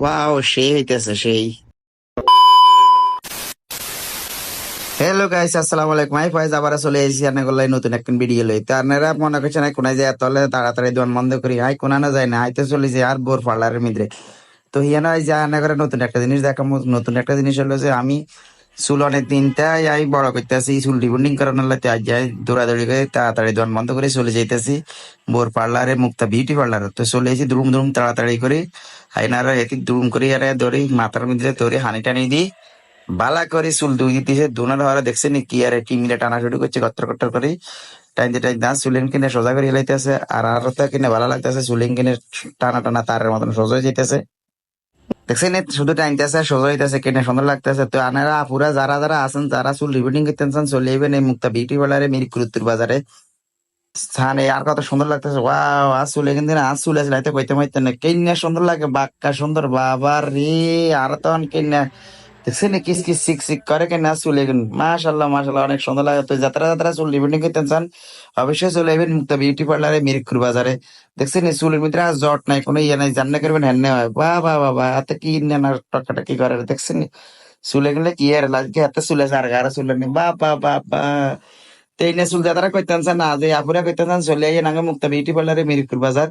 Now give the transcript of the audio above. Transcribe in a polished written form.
Wow, সেই হইতেছে সেই। হ্যালো গাইস, আসসালামু আলাইকুম। আমি ফয়েজ আবার চলে এসেছি আপনাদের নতুন একটা ভিডিও লই। তো আপনারা মনে করছেন কোনায় যায় তাহলে তাড়াতাড়ি দোকান বন্ধ করি, হাই কোনা না যায় না, হাইতে চলে যায় আর বোর পার্লারের মিদ্রে। তো হিয়ানা যা না করে নতুন একটা জিনিস দেখাবো। নতুন একটা জিনিস হলো যে আমি চুল অনেক দিনটাই আমি বড় করতেছি, চুল রিবন্ডিং করানোর লাগে আজ যাই দৌড়াদৌড়ি করে তাড়াতাড়ি দোকান বন্ধ করে চলে যাইতেছি বোর পার্লারে, মুক্তা বিউটি পার্লার। তো চলে এসেছি দুরুম দুরুম তাড়াতাড়ি করে, আইনারা এটি দুরুম করে আর ধরি মাথার মধ্যে ধরে হানি টানি দিই, বালা করে চুল দুই দিতেছে দোনার হওয়ার দেখছেন কি আর টিমিলে টানা শুরু করছে কত্তর কত্তর করে টাইম টাইম দাঁত চুলেন কিনে সোজা করে হেলাইতেছে, আর আরো তো কিনে ভালো লাগতেছে চুলেন কিনে টানা টানা তারের মতন সোজা হয়ে যেতেছে। দেখছেন শুধু টাইমতেছে সোজা হইতেছে কিনে সুন্দর লাগতেছে। তো আনারা আপুরা যারা যারা আছেন, যারা চুল রিবন্ডিং করতেন চান, চলে যাবেন এই মুক্তা বিউটি পার্লারে, মিরকুরুত্তর বাজারে স্থানে। আর কত সুন্দর লাগতেছে, ওয়াও! আজ চুলে কিন্তু আজ চুলে আছে লাইতে কইতে মাইতে না কেন্না সুন্দর লাগে, বাক্কা সুন্দর বাবা রে। আর তখন কেন্না দেখছেন কিস কিস সিক সিক করে কেনা চুলে কিন্তু মাশাল্লাহ মাশাল্লাহ অনেক সুন্দর লাগে। তো যাত্রা যাত্রা চুল রিবন্ডিং করতে চান অবশ্যই চলে যাবেন মুক্তা বিউটি পার্লারে, মিরপুর বাজারে। দেখছেন এই চুলের ভিতরে আর জট নাই, কোনো ইয়ে নাই, জান্না করবেন হ্যান্নে হয়। বাহ বাহ বাহ বাহ, এত কি না টকাটা কি করে দেখছেন চুলে গেলে কি আর লাগে, এত চুলে আর গাড়া চুলে নেই। বাহ বাহ বাহ বাহ। তো এই নিয়ে চুল যাত্রা করতে চান না, যে আপুরা করতে চান চলে আইয়ে নাঙ্গে মুক্তা বিউটি পার্লারে, মিরপুর বাজার।